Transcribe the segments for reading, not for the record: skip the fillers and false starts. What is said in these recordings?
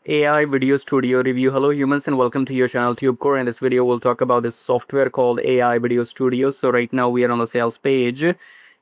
AI Video Studio review. Hello humans and welcome to your channel TubeCore. In this video we'll talk about this software called AI Video Studio. So right now we are on the sales page,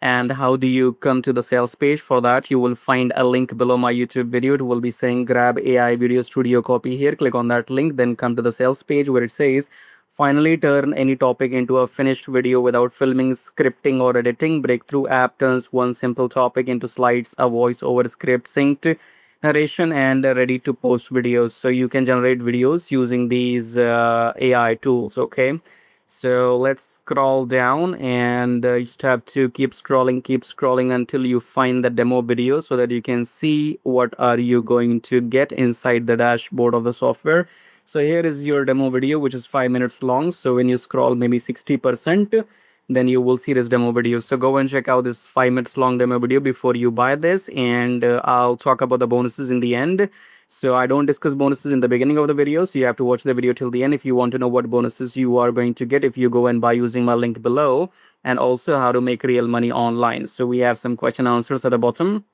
and how do you come to the sales page? For that you will find a link below my YouTube video. It will be saying grab AI Video Studio copy here. Click on that link, then come to the sales page where it says finally turn any topic into a finished video without filming, scripting or editing. Breakthrough app turns one simple topic into slides, a voice over script synced narration, and ready to post videos. So you can generate videos using these AI tools. Okay, so let's scroll down, and you just have to keep scrolling until you find the demo video so that you can see what are you going to get inside the dashboard of the software. So here is your demo video, which is 5 minutes long. So when you scroll maybe 60%, then you will see this demo video. So go and check out this 5 minutes long demo video before you buy this, and I'll talk about the bonuses in the end. So I don't discuss bonuses in the beginning of the video, so you have to watch the video till the end if you want to know what bonuses you are going to get if you go and buy using my link below, and also how to make real money online. So we have some question answers at the bottom.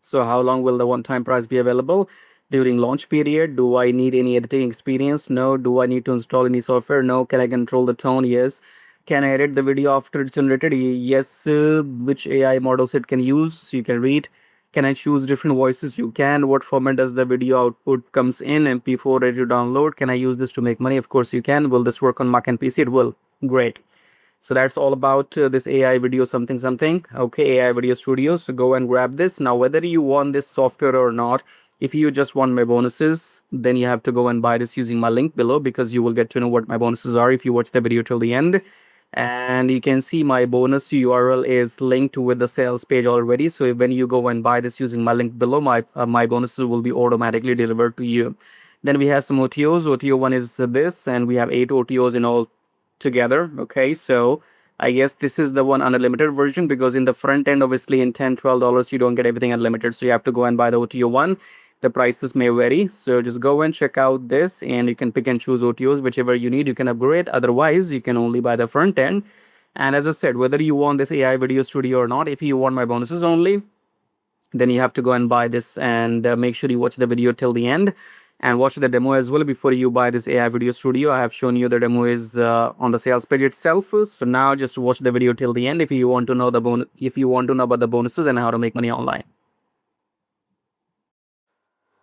So how long will the one-time price be available? During launch period. Do I need any editing experience? No. Do I need to install any software? No. Can I control the tone? Yes. Can I edit the video after it's generated? Yes. Which AI models it can use? You can read. Can I choose different voices? You can. What format does the video output comes in? MP4 ready to download. Can I use this to make money? Of course you can. Will this work on Mac and PC? It will. Great. So that's all about this AI video something. Okay, AI Video Studio. So go and grab this. Now, whether you want this software or not, if you just want my bonuses, then you have to go and buy this using my link below, because you will get to know what my bonuses are if you watch the video till the end. And you can see my bonus URL is linked with the sales page already. So when you go and buy this using my link below, my bonuses will be automatically delivered to you. Then we have some OTOs. OTO 1 is this, and we have 8 OTOs in all together. Okay, so I guess this is the one unlimited version, because in the front end, obviously in $10-12 you don't get everything unlimited, so you have to go and buy the OTO one. The prices may vary, so just go and check out this, and you can pick and choose OTOs whichever you need. You can upgrade, otherwise you can only buy the front end. And as I said, whether you want this AI Video Studio or not, if you want my bonuses only, then you have to go and buy this, and make sure you watch the video till the end and watch the demo as well before you buy this AI Video Studio. I have shown you the demo is on the sales page itself. So now just watch the video till the end if you want to know about the bonuses and how to make money online.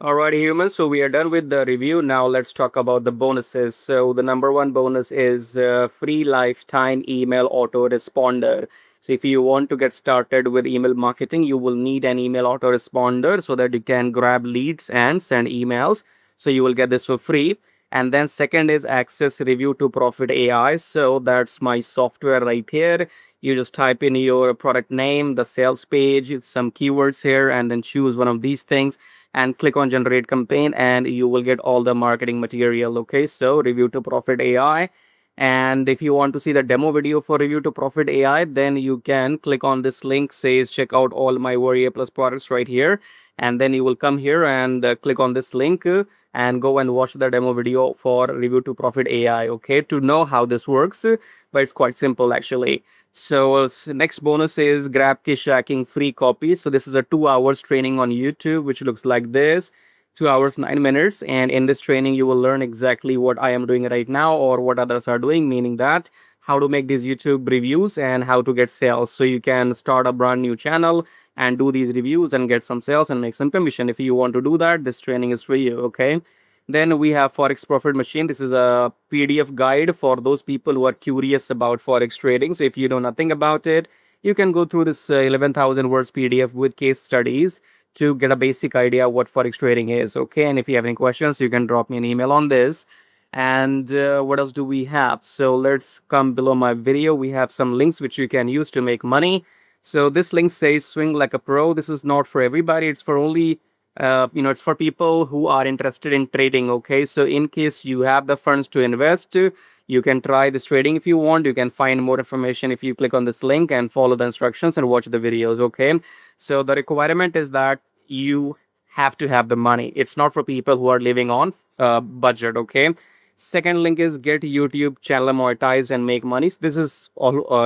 Alrighty humans, so we are done with the review. Now let's talk about the bonuses. So the number one bonus is free lifetime email autoresponder. So if you want to get started with email marketing, you will need an email autoresponder so that you can grab leads and send emails. So you will get this for free. And then second is access review to profit AI. So that's my software right here. You just type in your product name, the sales page, some keywords here, and then choose one of these things and click on generate campaign, and you will get all the marketing material. Okay, so review to profit AI. And if you want to see the demo video for review to profit AI, then you can click on this link, says check out all my Warrior Plus products right here, and then you will come here and click on this link and go and watch the demo video for review to profit AI. Okay, to know how this works, but it's quite simple actually. So next bonus is grab Kish Hacking free copy. So this is a 2 hours training on YouTube, which looks like this. 2 hours 9 minutes, and in this training you will learn exactly what I am doing right now or what others are doing, meaning that how to make these YouTube reviews and how to get sales. So you can start a brand new channel and do these reviews and get some sales and make some commission. If you want to do that, this training is for you. Okay, then we have Forex Profit Machine. This is a PDF guide for those people who are curious about Forex trading. So if you know nothing about it, you can go through this 11,000 words PDF with case studies to get a basic idea what Forex trading is. Okay, and if you have any questions, you can drop me an email on this. And what else do we have? So let's come below my video. We have some links which you can use to make money. So this link says swing like a pro. This is not for everybody. It's for only it's for people who are interested in trading. Okay, so in case you have the funds to invest, you can try this trading if you want. You can find more information if you click on this link and follow the instructions and watch the videos. Okay, so the requirement is that you have to have the money. It's not for people who are living on budget. Okay, second link is get YouTube channel monetized and make money. So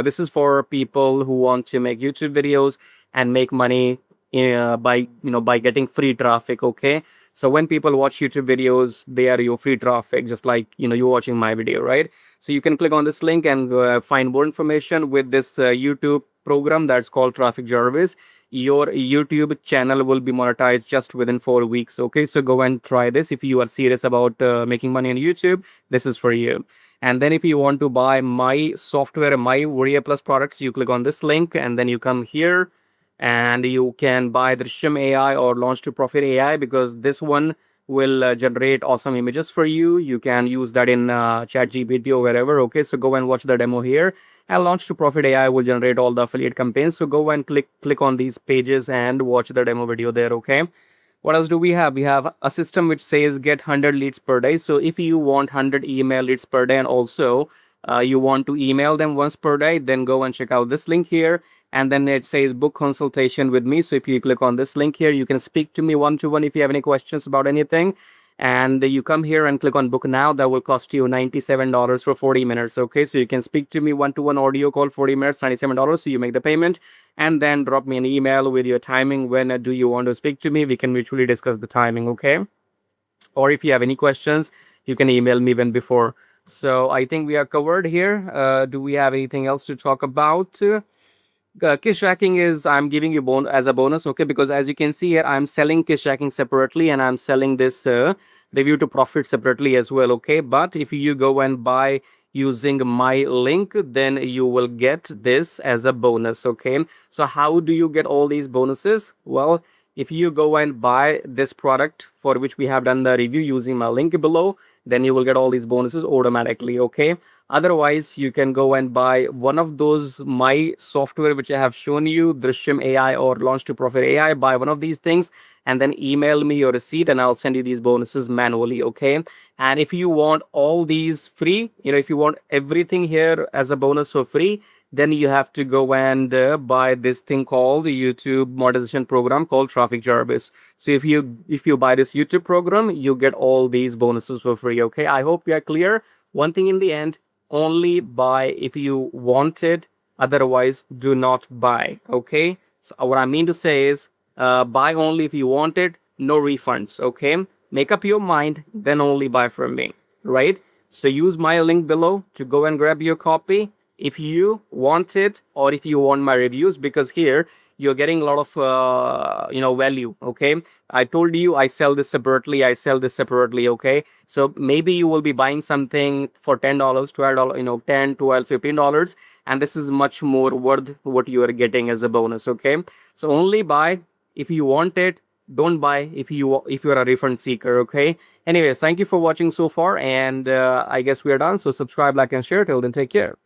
this is for people who want to make YouTube videos and make money by getting free traffic. Okay, so when people watch YouTube videos, they are your free traffic, just like you're watching my video, right? So you can click on this link and find more information with this YouTube program that's called Traffic Jarvis. Your YouTube channel will be monetized just within 4 weeks. Okay, so go and try this. If you are serious about making money on YouTube, this is for you. And then if you want to buy my software, my Warrior Plus products, you click on this link and then you come here and you can buy the Shim AI or Launch to Profit AI, because this one will generate awesome images for you. You can use that in ChatGPT or wherever. Okay, so go and watch the demo here. And Launch to Profit AI will generate all the affiliate campaigns. So go and click on these pages and watch the demo video there. Okay. What else do we have? We have a system which says get 100 leads per day. So if you want 100 email leads per day and also you want to email them once per day, then go and check out this link here. And then it says book consultation with me. So if you click on this link here, you can speak to me one-to-one if you have any questions about anything. And you come here and click on book now. That will cost you $97 for 40 minutes. Okay, so you can speak to me one-to-one audio call, 40 minutes, $97. So you make the payment and then drop me an email with your timing. When do you want to speak to me? We can mutually discuss the timing. Okay, or if you have any questions, you can email me even before. So I think we are covered here. Do we have anything else to talk about? Kiss tracking is I'm giving you as a bonus. Okay, because as you can see here, I'm selling kiss tracking separately and I'm selling this review to profit separately as well. Okay, but if you go and buy using my link, then you will get this as a bonus. Okay, so how do you get all these bonuses? Well, if you go and buy this product for which we have done the review using my link below, then you will get all these bonuses automatically. Okay, otherwise you can go and buy one of those my software which I have shown you, Drishyam AI or Launch to Profit AI. Buy one of these things and then email me your receipt and I'll send you these bonuses manually. Okay, and if you want all these free, if you want everything here as a bonus for free, then you have to go and buy this thing called the YouTube monetization program called Traffic Jarvis. So if you buy this YouTube program, you get all these bonuses for free. Okay, I hope you are clear. One thing in the end, only buy if you want it, otherwise do not buy. Okay, so what I mean to say is buy only if you want it, no refunds. Okay, make up your mind, then only buy from me, right? So use my link below to go and grab your copy if you want it, or if you want my reviews, because here you're getting a lot of value. Okay, I told you I sell this separately. Okay, so maybe you will be buying something for $10, $12, $10, $12, $15, and this is much more worth what you are getting as a bonus. Okay, so only buy if you want it, don't buy if you're a refund seeker. Okay, anyways, thank you for watching so far, and I guess we are done. So subscribe, like, and share. Till then, take care.